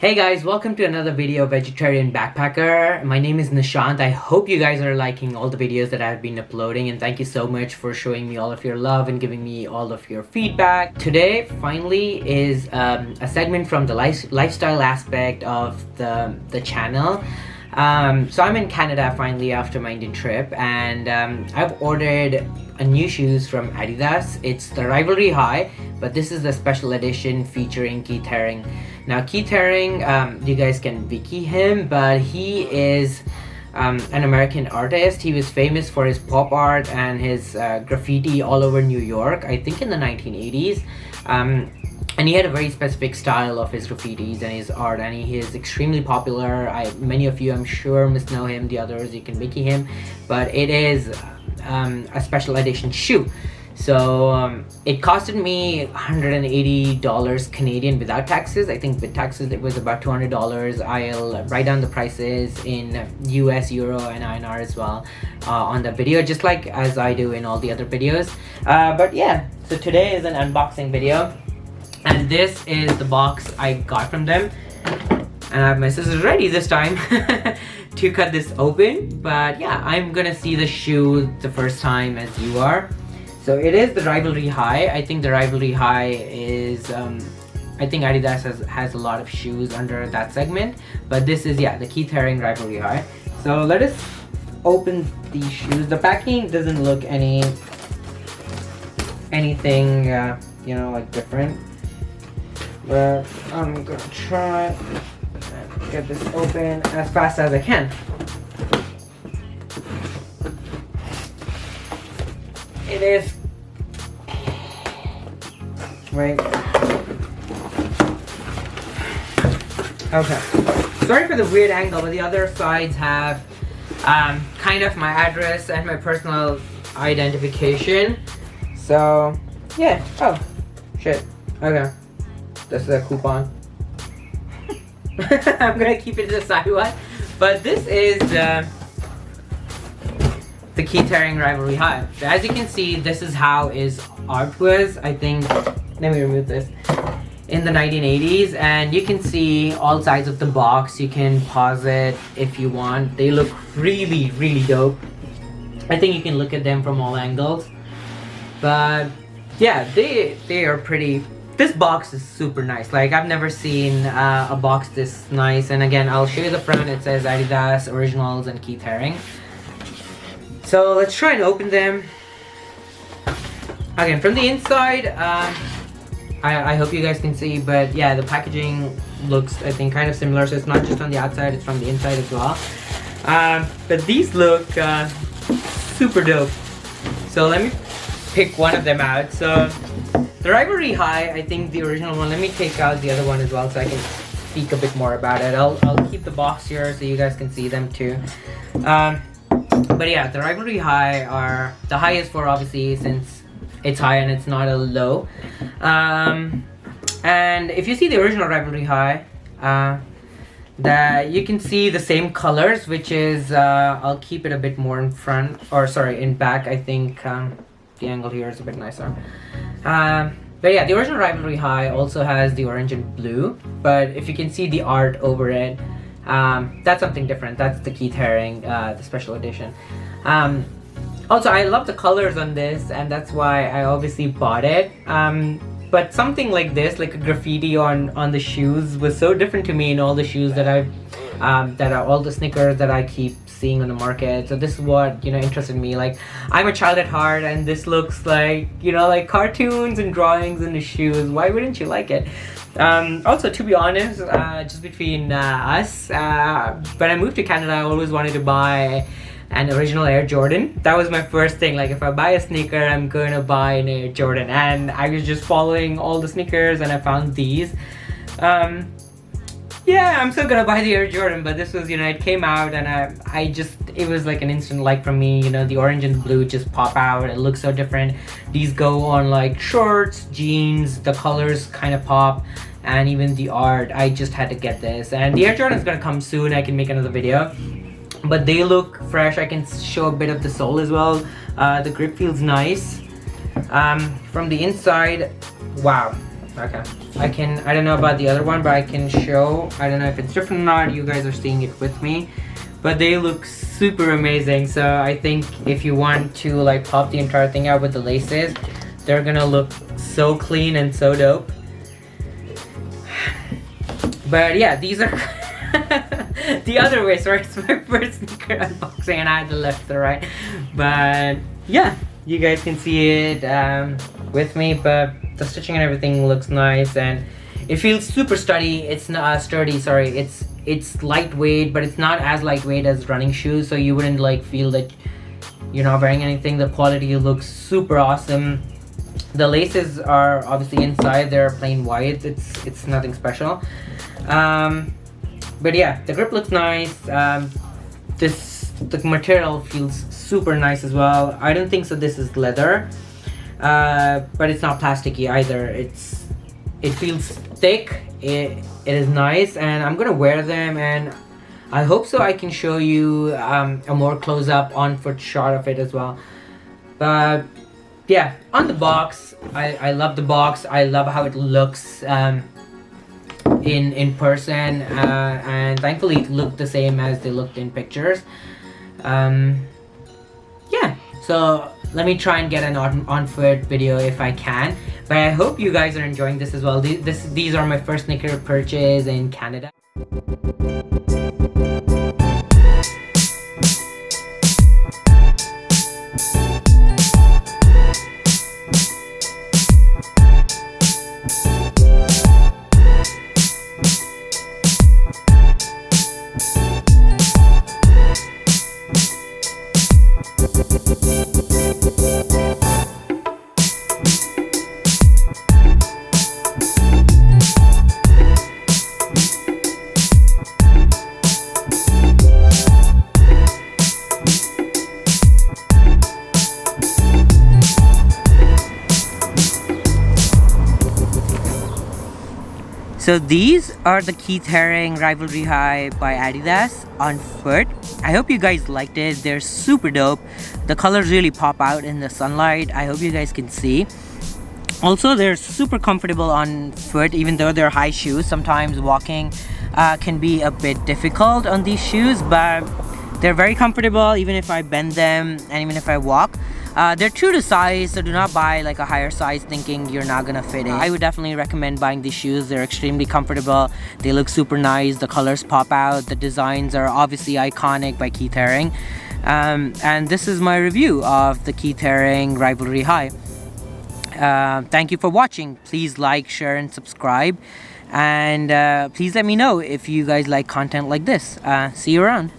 Hey guys, welcome to another video of Vegetarian Backpacker. My name is Nishant. I hope you guys are liking all the videos that I've been uploading, and thank you so much for showing me all of your love and giving me all of your feedback. Today finally is a segment from the lifestyle aspect of the channel. So I'm in Canada finally after my Indian trip, and I've ordered new shoes from Adidas. It's the Rivalry Hi, but this is the special edition featuring Keith Haring. Now Keith Haring, you guys can wiki him, but he is an American artist. He was famous for his pop art and his graffiti all over New York, I think in the 1980s. And he had a very specific style of his graffitis and his art, and he is extremely popular. Many of you, I'm sure, must know him. The others, you can wiki him, but it is a special edition shoe. So it costed me $180 Canadian without taxes. I think with taxes it was about $200. I'll write down the prices in US, Euro, and INR as well on the video, just like as I do in all the other videos. But yeah, so today is an unboxing video, and this is the box I got from them. And I have my scissors ready this time to cut this open. But yeah, I'm gonna see the shoe the first time as you are. So it is the Rivalry Hi. I think the Rivalry Hi is, I think Adidas has a lot of shoes under that segment. But this is, yeah, the Keith Haring Rivalry Hi. So let us open these shoes. The packing doesn't look anything, you know, like different. But I'm gonna try and get this open as fast as I can. It is right. Okay. Sorry for the weird angle, but the other sides have kind of my address and my personal identification. So yeah. Oh shit. Okay. This is a coupon. I'm gonna keep it to the side one. But this is the Keith Haring Rivalry Hi. So as you can see, this is how his art was. I think, let me remove this, in the 1980s, and you can see all sides of the box. You can pause it if you want. They look really, really dope. I think you can look at them from all angles. But yeah, they are pretty. This box is super nice. Like, I've never seen a box this nice. And again, I'll show you the front. It says Adidas Originals and Keith Haring. So let's try and open them. Again, from the inside, I hope you guys can see, but yeah, the packaging looks, I think, kind of similar. So it's not just on the outside, it's from the inside as well. But these look super dope. So let me pick one of them out. So the Rivalry Hi, I think the original one. Let me take out the other one as well so I can speak a bit more about it. I'll keep the box here so you guys can see them too. But yeah, the Rivalry Hi are the highest for, obviously, since it's high and it's not a low. And if you see the original Rivalry Hi, that you can see the same colors, which is I'll keep it a bit more in front, or sorry, in back. I think the angle here is a bit nicer. But yeah, the original Rivalry Hi also has the orange and blue, but if you can see the art over it, that's something different. That's the Keith Haring, the special edition. Also, I love the colors on this, and that's why I obviously bought it. But something like this, like a graffiti on the shoes, was so different to me in all the shoes that that are all the sneakers that I keep seeing on the market. So this is what, you know, interested me. Like, I'm a child at heart, and this looks like, you know, like cartoons and drawings in the shoes. Why wouldn't you like it? Also, to be honest, just between us, when I moved to Canada, I always wanted to buy an original Air Jordan. That was my first thing. Like, if I buy a sneaker, I'm gonna buy an Air Jordan. And I was just following all the sneakers, and I found these. Yeah, I'm still gonna buy the Air Jordan, but this was, you know, it came out, and it was like an instant like from me. You know, the orange and blue just pop out. It looks so different. These go on like shorts, jeans. The colors kind of pop, and even the art. I just had to get this. And the Air Jordan is gonna come soon. I can make another video. But they look fresh. I can show a bit of the sole as well. The grip feels nice. From the inside, wow. Okay. I don't know about the other one, but I can show. I don't know if it's different or not. You guys are seeing it with me. But they look super amazing. So I think if you want to like pop the entire thing out with the laces, they're gonna look so clean and so dope. But yeah, these are the other way. Sorry, it's my first sneaker unboxing and I had the left to the right. But yeah, you guys can see it with me, but the stitching and everything looks nice and it feels super sturdy. It's not sturdy, sorry. It's lightweight, but it's not as lightweight as running shoes, so you wouldn't like feel that you're not wearing anything. The quality looks super awesome. The laces are obviously inside, they're plain white. It's nothing special. But yeah, the grip looks nice. The material feels super nice as well. I don't think so this is leather, but it's not plasticky either. It feels thick. It is nice, and I'm gonna wear them, and I hope so I can show you a more close-up on-foot shot of it as well. But yeah, on the box, I love the box. I love how it looks in person, and thankfully it looked the same as they looked in pictures. Yeah, so let me try and get an on-foot video if I can, but I hope you guys are enjoying this as well. These are my first sneaker purchase in Canada. So these are the Keith Haring Rivalry Hi by Adidas on foot. I hope you guys liked it. They're super dope. The colors really pop out in the sunlight. I hope you guys can see. Also, they're super comfortable on foot, even though they're high shoes. Sometimes walking can be a bit difficult on these shoes, but they're very comfortable even if I bend them and even if I walk. They're true to size, so do not buy like a higher size thinking you're not gonna fit in. I would definitely recommend buying these shoes. They're extremely comfortable. They look super nice. The colors pop out. The designs are obviously iconic by Keith Haring. And this is my review of the Keith Haring Rivalry Hi. Thank you for watching. Please like, share, and subscribe. And please let me know if you guys like content like this. See you around.